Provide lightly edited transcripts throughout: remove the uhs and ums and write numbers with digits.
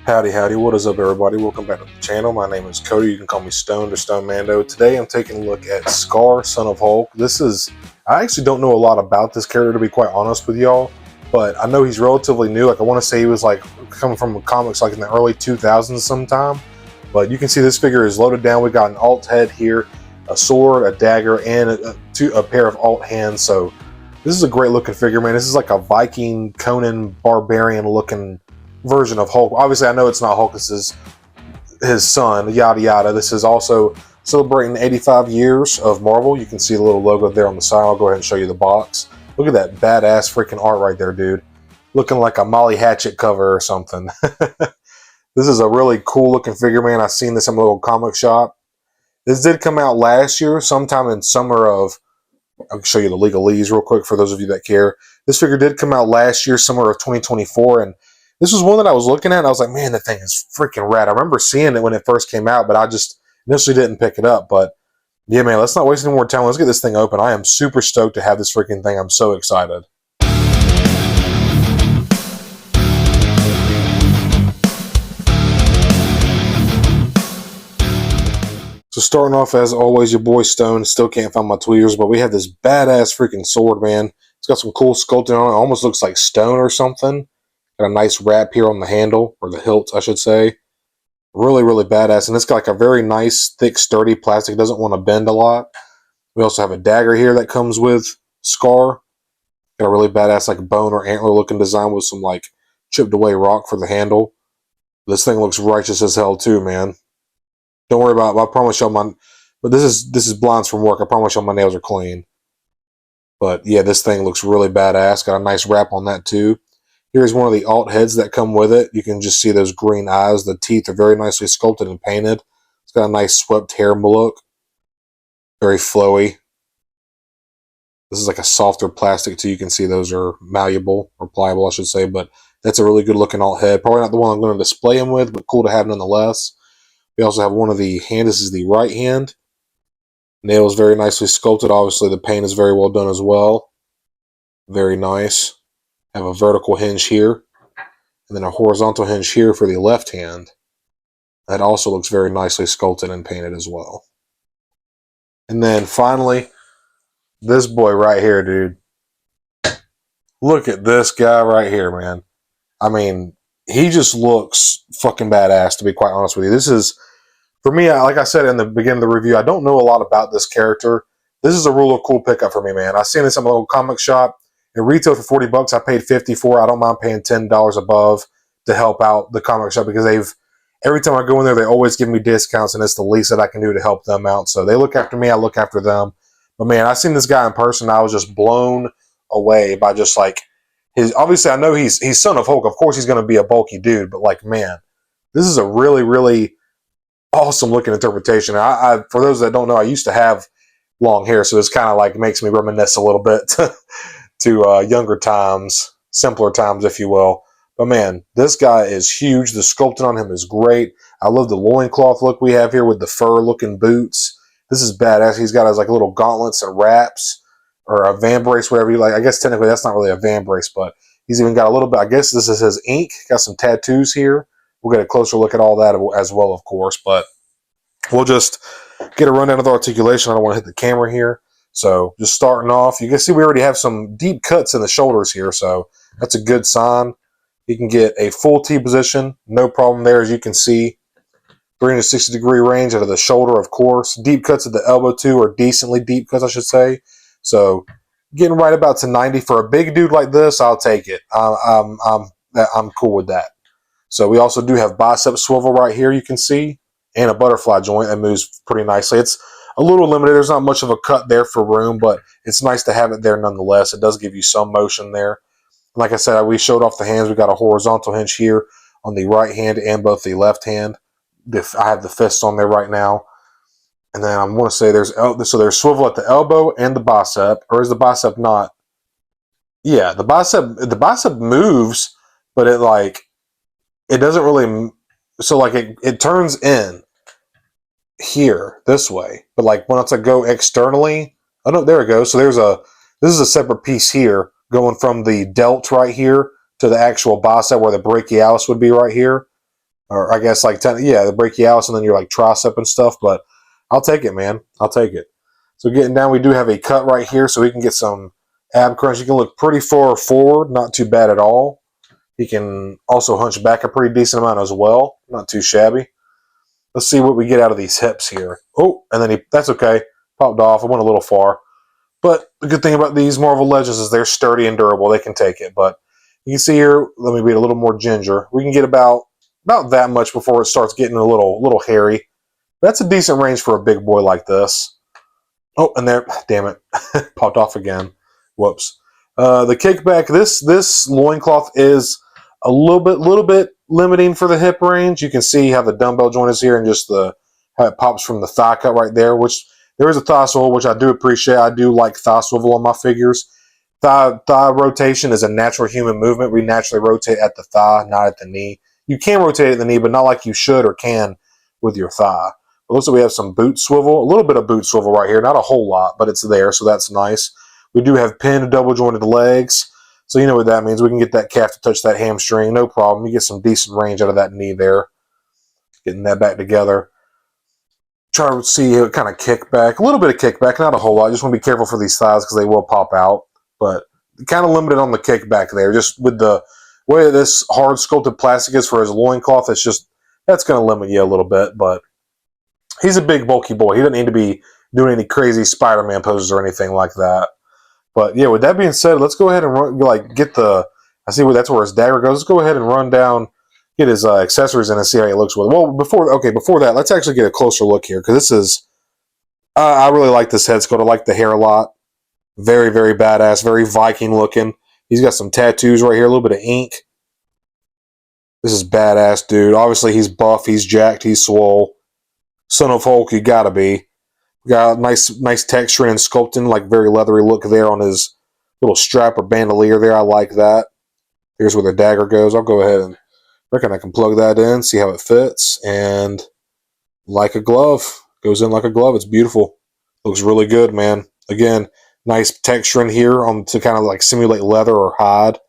Howdy, howdy, what is up everybody? Welcome back to the channel. My name is Cody. You can call me Stone or Stone Mando. Today I'm taking a look at Skaar, Son of Hulk. I actually don't know a lot about this character, to be quite honest with y'all, but I know he's relatively new. Like, I want to say he was like coming from comics like in the early 2000s sometime. But you can see this figure is loaded down. We got an alt head here, a sword, a dagger, and a pair of alt hands. So this is a great looking figure, man. This is like a Viking, Conan, barbarian looking version of Hulk. Obviously, I know it's not Hulk. This is his son, yada yada. This is also celebrating 85 years of Marvel. You can see the little logo there on the side. I'll go ahead and show you the box. Look at that badass freaking art right there, dude. Looking like a Molly Hatchet cover or something. This is a really cool looking figure, man. I've seen this in a little comic shop. This did come out last year, sometime in summer of... I'll show you the legalese real quick for those of you that care. This figure did come out last year, summer of 2024, and this was one that I was looking at, and I was like, man, that thing is freaking rad. I remember seeing it when it first came out, but I just initially didn't pick it up. But yeah, man, let's not waste any more time. Let's get this thing open. I am super stoked to have this freaking thing. I'm so excited. So starting off, as always, your boy Stone. Still can't find my tweeters, but we have this badass freaking sword, man. It's got some cool sculpting on it. It almost looks like stone or something. Got a nice wrap here on the handle, or the hilt, I should say. Really, really badass. And it's got like a very nice, thick, sturdy plastic. It doesn't want to bend a lot. We also have a dagger here that comes with Skaar. Got a really badass, like bone or antler looking design with some like chipped away rock for the handle. This thing looks righteous as hell too, man. Don't worry about it. I promise y'all but this is blinds from work. I promise y'all my nails are clean. But yeah, this thing looks really badass. Got a nice wrap on that too. Here's one of the alt heads that come with it. You can just see those green eyes. The teeth are very nicely sculpted and painted. It's got a nice swept hair look. Very flowy. This is like a softer plastic too. You can see those are malleable, or pliable I should say. But that's a really good looking alt head. Probably not the one I'm going to display him with, but cool to have nonetheless. We also have one of the hand. This is the right hand. Nails very nicely sculpted. Obviously the paint is very well done as well. Very nice. Have a vertical hinge here, and then a horizontal hinge here for the left hand. That also looks very nicely sculpted and painted as well. And then finally, this boy right here, dude. Look at this guy right here, man. I mean, he just looks fucking badass, to be quite honest with you. This is, for me, like I said in the beginning of the review, I don't know a lot about this character. This is a real cool pickup for me, man. I've seen this in my little comic shop. It retailed for 40 bucks. I paid 50 for it. I don't mind paying $10 above to help out the comic shop, because every time I go in there, they always give me discounts, and it's the least that I can do to help them out. So they look after me, I look after them. But man, I seen this guy in person. I was just blown away by just like obviously I know he's Son of Hulk. Of course he's going to be a bulky dude, but like, man, this is a really, really awesome looking interpretation. For those that don't know, I used to have long hair, so this kind of like makes me reminisce a little bit to younger times, simpler times, if you will. But man, this guy is huge. The sculpting on him is great. I love the loincloth look we have here with the fur-looking boots. This is badass. He's got his like little gauntlets and wraps, or a vambrace, whatever you like. I guess technically that's not really a vambrace, but he's even got a little bit. I guess this is his ink. Got some tattoos here. We'll get a closer look at all that as well, of course. But we'll just get a rundown of the articulation. I don't want to hit the camera here. So just starting off, you can see we already have some deep cuts in the shoulders here, so that's a good sign. You can get a full T position, no problem there, as you can see. 360-degree range out of the shoulder, of course. Deep cuts at the elbow too, or decently deep cuts, I should say. So getting right about to 90 for a big dude like this, I'll take it. I'm cool with that. So we also do have bicep swivel right here, you can see, and a butterfly joint that moves pretty nicely. It's a little limited. There's not much of a cut there for room, but it's nice to have it there nonetheless. It does give you some motion there. Like I said, we showed off the hands. We got a horizontal hinge here on the right hand and both the left hand. I have the fists on there right now. And then I want to say there's swivel at the elbow and the bicep, or is the bicep not? Yeah, the bicep moves, but it doesn't really. So like it turns in here this way, but like once I go externally, oh no, there we go. So this is a separate piece here going from the delt right here to the actual bicep where the brachialis would be right here. or I guess like yeah, the brachialis and then your like tricep and stuff. But I'll take it, man. I'll take it. So getting down, we do have a cut right here, so we can get some ab crunch. He can look pretty far forward, not too bad at all. He can also hunch back a pretty decent amount as well, not too shabby. Let's see what we get out of these hips here. Oh, and then that's okay. Popped off. I went a little far. But the good thing about these Marvel Legends is they're sturdy and durable. They can take it. But you can see here, let me be a little more ginger. We can get about that much before it starts getting a little hairy. That's a decent range for a big boy like this. Oh, and there, damn it, popped off again. Whoops. The kickback, this loincloth is a little bit limiting for the hip range. You can see how the dumbbell joint is here and just how it pops from the thigh cut right there, which there is a thigh swivel, which I do appreciate. I do like thigh swivel on my figures. Thigh rotation is a natural human movement. We naturally rotate at the thigh, not at the knee. You can rotate at the knee, but not like you should or can with your thigh. It looks like we have some boot swivel, a little bit of boot swivel right here. Not a whole lot, but it's there, so that's nice. We do have pinned double jointed legs, so you know what that means. We can get that calf to touch that hamstring, no problem. You get some decent range out of that knee there. Getting that back together. Try to see it kind of kick back. A little bit of kickback, not a whole lot. Just want to be careful for these thighs because they will pop out. But kind of limited on the kickback there. Just with the way that this hard sculpted plastic is for his loincloth, that's going to limit you a little bit. But he's a big, bulky boy. He doesn't need to be doing any crazy Spider-Man poses or anything like that. But yeah, with that being said, let's go ahead and I see that's where his dagger goes. Let's go ahead and run down, get his accessories in and see how he looks with it. Well, before that, let's actually get a closer look here because this is, I really like this head sculpt. I like the hair a lot. Very, very badass, very Viking looking. He's got some tattoos right here, a little bit of ink. This is badass, dude. Obviously, he's buff, he's jacked, he's swole. Son of Hulk, you gotta be. Got a nice texture and sculpting, like very leathery look there on his little strap or bandolier there. I like that. Here's where the dagger goes. I'll go ahead and reckon I can plug that in, see how it fits, and like a glove. Goes in like a glove. It's beautiful. Looks really good, man. Again, nice texture in here to kind of like simulate leather or hide.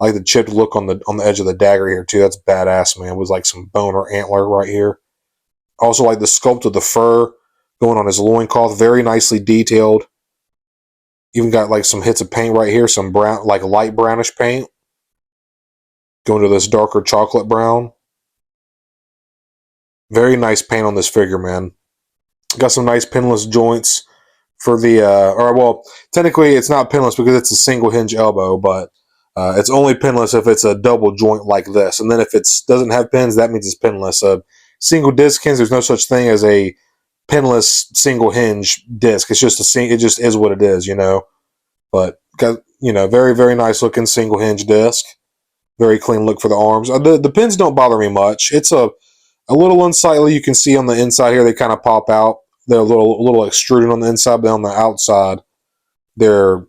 I like the chipped look on the edge of the dagger here too. That's badass, man. It was like some bone or antler right here. Also like the sculpt of the fur going on his loincloth, very nicely detailed. Even got like some hits of paint right here, some brown, like light brownish paint. Going to this darker chocolate brown. Very nice paint on this figure, man. Got some nice pinless joints for the, technically it's not pinless because it's a single hinge elbow, but it's only pinless if it's a double joint like this. And then if it doesn't have pins, that means it's pinless. Single disc hinge, there's no such thing as a pinless single hinge disc. It's just it just is what it is, you know. But got, very, very nice looking single hinge disc. Very clean look for the arms. The pins don't bother me much. It's a little unsightly. You can see on the inside here, they kind of pop out. They're a little extruded on the inside, but on the outside, they're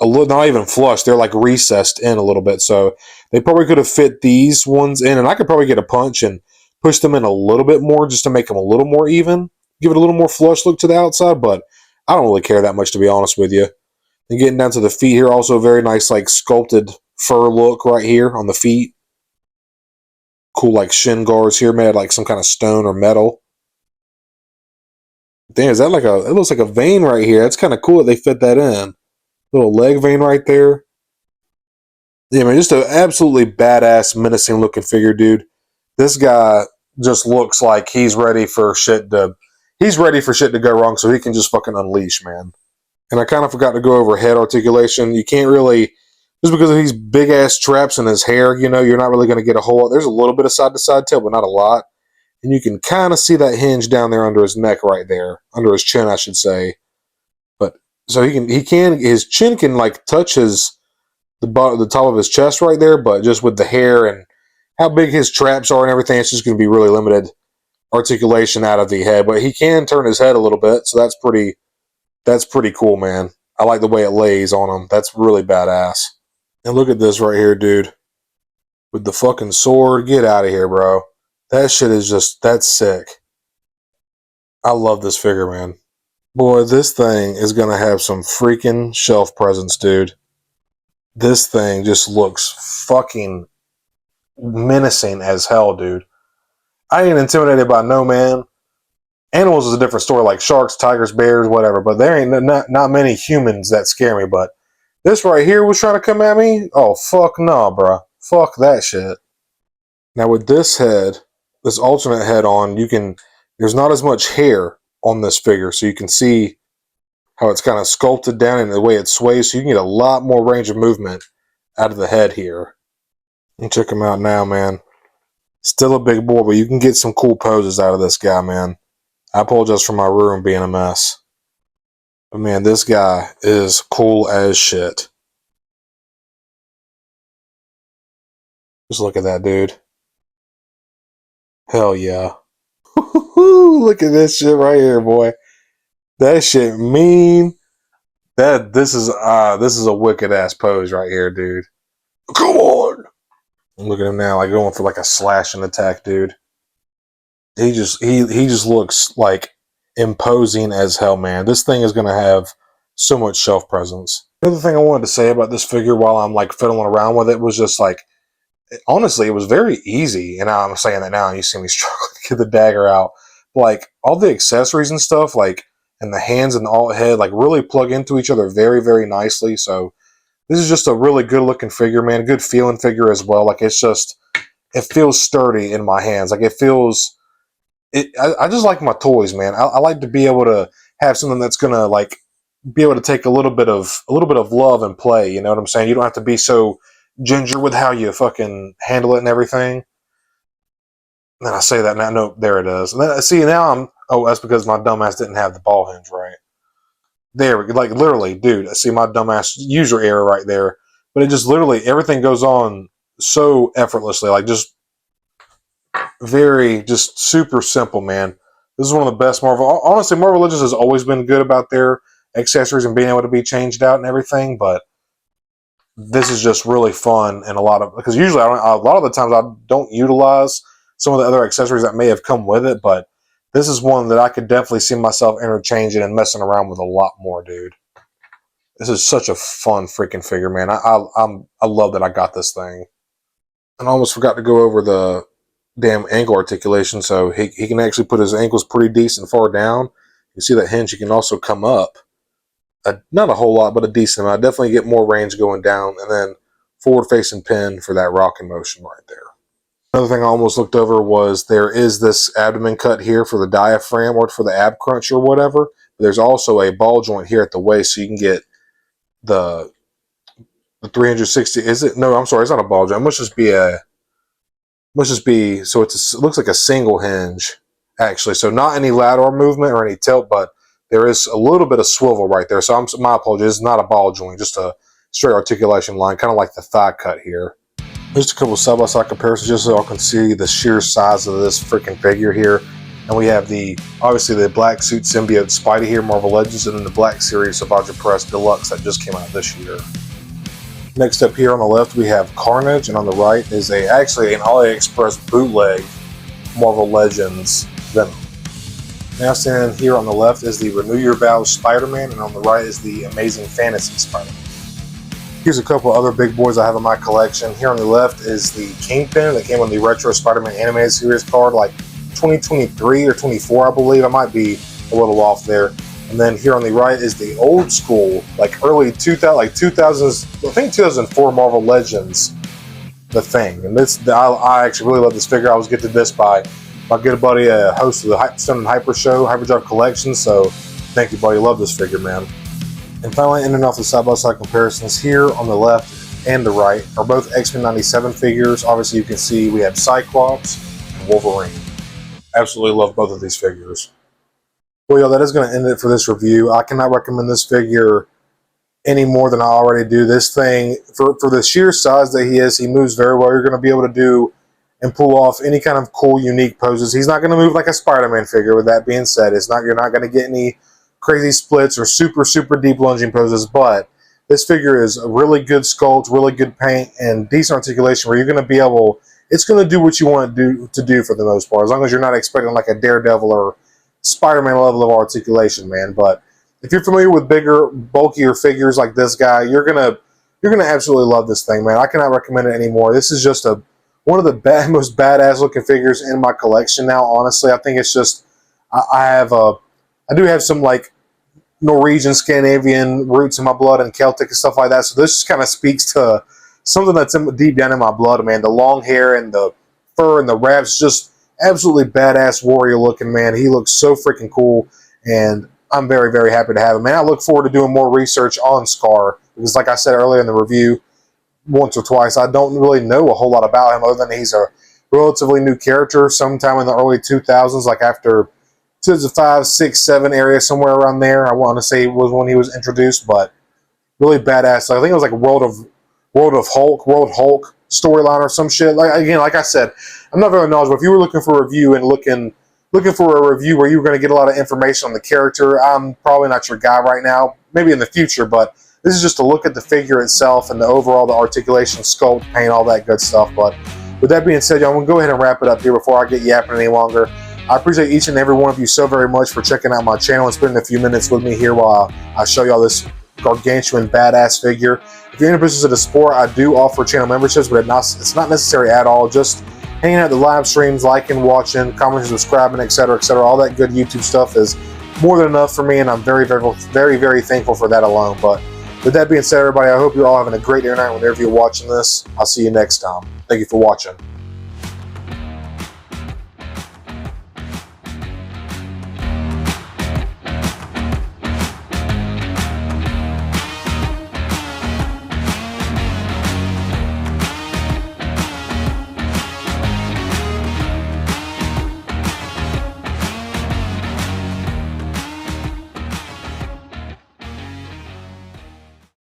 not even flush. They're like recessed in a little bit. So they probably could have fit these ones in, and I could probably get a punch and push them in a little bit more just to make them a little more even. Give it a little more flush look to the outside, but I don't really care that much, to be honest with you. And getting down to the feet here, also very nice, like sculpted fur look right here on the feet. Cool, like shin guards here, made like some kind of stone or metal. Damn, is that it looks like a vein right here. That's kind of cool that they fit that in. Little leg vein right there. Yeah, man, just an absolutely badass, menacing looking figure, dude. This guy just looks like he's ready for shit to go wrong, so he can just fucking unleash, man. And I kind of forgot to go over head articulation. You can't really, just because of these big ass traps in his hair, you're not really going to get a whole lot. There's a little bit of side to side tilt, but not a lot. And you can kind of see that hinge down there under his neck right there, under his chin, I should say. But so his chin can like touch the top of his chest right there, but just with the hair and how big his traps are and everything, it's just going to be really limited articulation out of the head. But he can turn his head a little bit, so that's pretty cool, man. I like the way it lays on him. That's really badass. And look at this right here, dude. With the fucking sword. Get out of here, bro. That shit is that's sick. I love this figure, man. Boy, this thing is going to have some freaking shelf presence, dude. This thing just looks fucking menacing as hell, dude. I ain't intimidated by no man. Animals is a different story, like sharks, tigers, bears, whatever. But there ain't not many humans that scare me. But this right here was trying to come at me. Oh fuck no, bruh. Fuck that shit. Now with this head, this alternate head on, there's not as much hair on this figure, so you can see how it's kind of sculpted down and the way it sways, so you can get a lot more range of movement out of the head here. And check him out now, man. Still a big boy, but you can get some cool poses out of this guy, man. I apologize for my room being a mess. But man, this guy is cool as shit. Just look at that dude. Hell yeah. Look at this shit right here, boy. That shit mean. This is a wicked ass pose right here, dude. Come on. Look at him now, like going for like a slashing attack, dude. He just looks like imposing as hell, man. This thing is gonna have so much shelf presence. Another thing I wanted to say about this figure while I'm like fiddling around with it was just like, honestly, it was very easy. And I'm saying that now, and you see me struggling to get the dagger out. Like all the accessories and stuff, like and the hands and the alt head, like really plug into each other very, very nicely. So this is just a really good looking figure, man. Good feeling figure as well. Like it feels sturdy in my hands. Like it feels. I just like my toys, man. I like to be able to have something that's gonna like be able to take a little bit of love and play. You know what I'm saying? You don't have to be so ginger with how you fucking handle it and everything. And then I say that now. No, there it is. And then, see, now oh, that's because my dumbass didn't have the ball hinge right. There we go. Like literally, dude. I see my dumbass user error right there. But it just literally everything goes on so effortlessly. Like just super simple, man. This is one of the best Marvel. Honestly, Marvel Legends has always been good about their accessories and being able to be changed out and everything, but this is just really fun and because usually a lot of the times I don't utilize some of the other accessories that may have come with it, but this is one that I could definitely see myself interchanging and messing around with a lot more, dude. This is such a fun freaking figure, man. I love that I got this thing. And I almost forgot to go over the damn ankle articulation, so he can actually put his ankles pretty decent far down. You see that hinge, he can also come up. Not a whole lot, but a decent amount. Definitely get more range going down, and then forward-facing pin for that rocking motion right there. Another thing I almost looked over was there is this abdomen cut here for the diaphragm or for the ab crunch or whatever. But there's also a ball joint here at the waist, so you can get the 360. Is it? No, I'm sorry, it's not a ball joint. It must just be so it looks like a single hinge actually. So not any lateral movement or any tilt, but there is a little bit of swivel right there. So my apologies, it's not a ball joint, just a straight articulation line, kind of like the thigh cut here. Just a couple side-by-side comparisons just so y'all can see the sheer size of this freaking figure here. And we have obviously the black suit symbiote Spidey here, Marvel Legends, and then the Black Series Savage Press Deluxe that just came out this year. Next up here on the left we have Carnage, and on the right is actually an AliExpress bootleg Marvel Legends Venom. Now standing here on the left is the Renew Your Vows Spider-Man, and on the right is the Amazing Fantasy Spider-Man. Here's a couple other big boys I have in my collection. Here on the left is the Kingpin that came on the Retro Spider-Man Animated Series card, like 2023 or 24, I believe. I might be a little off there. And then here on the right is the old school, like early 2000s, like 2000s, I think 2004 Marvel Legends, The Thing. And I actually really love this figure. I was gifted this by my good buddy, host of the Stone and Hyper Show, Hyperdrive Collection. So thank you, buddy. Love this figure, man. And finally, ending off the side-by-side comparisons here on the left and the right are both X-Men 97 figures. Obviously, you can see we have Cyclops and Wolverine. Absolutely love both of these figures. Well, y'all, that is going to end it for this review. I cannot recommend this figure any more than I already do. This thing, for the sheer size that he is, he moves very well. You're going to be able to do and pull off any kind of cool, unique poses. He's not going to move like a Spider-Man figure. With that being said, you're not going to get any crazy splits or super, super deep lunging poses, but this figure is a really good sculpt, really good paint, and decent articulation where you're going to be able, it's going to do what you want to do for the most part, as long as you're not expecting like a Daredevil or Spider-Man level of articulation, man. But if you're familiar with bigger, bulkier figures like this guy, you're gonna absolutely love this thing, man. I cannot recommend it anymore. This is just one one of the most badass looking figures in my collection now. Honestly, I think it's just I do have some like Norwegian, Scandinavian roots in my blood and Celtic and stuff like that. So this just kind of speaks to something that's deep down in my blood, man. The long hair and the fur and the wraps, just absolutely badass warrior looking, man. He looks so freaking cool, and I'm very, very happy to have him. Man, I look forward to doing more research on Skaar because, like I said earlier in the review, once or twice, I don't really know a whole lot about him other than he's a relatively new character sometime in the early 2000s, like after 2005, 6, 7 area, somewhere around there. I want to say it was when he was introduced, but really badass. So I think it was like a World Hulk storyline or some shit. Like again, like I said, I'm not very knowledgeable. If you were looking for a review and looking for a review where you were going to get a lot of information on the character, I'm probably not your guy right now. Maybe in the future, but this is just to look at the figure itself and the articulation, sculpt, paint, all that good stuff. But with that being said, y'all, I'm going to go ahead and wrap it up here before I get yapping any longer. I appreciate each and every one of you so very much for checking out my channel and spending a few minutes with me here while I show y'all this gargantuan badass figure. If you're interested in the sport, I do offer channel memberships, but it's not necessary at all. Just hanging out the live streams, liking, watching, commenting, subscribing, etc., etc. All that good YouTube stuff is more than enough for me, and I'm very, very, very, very thankful for that alone. But with that being said, everybody, I hope you're all having a great day or night whenever you're watching this. I'll see you next time. Thank you for watching.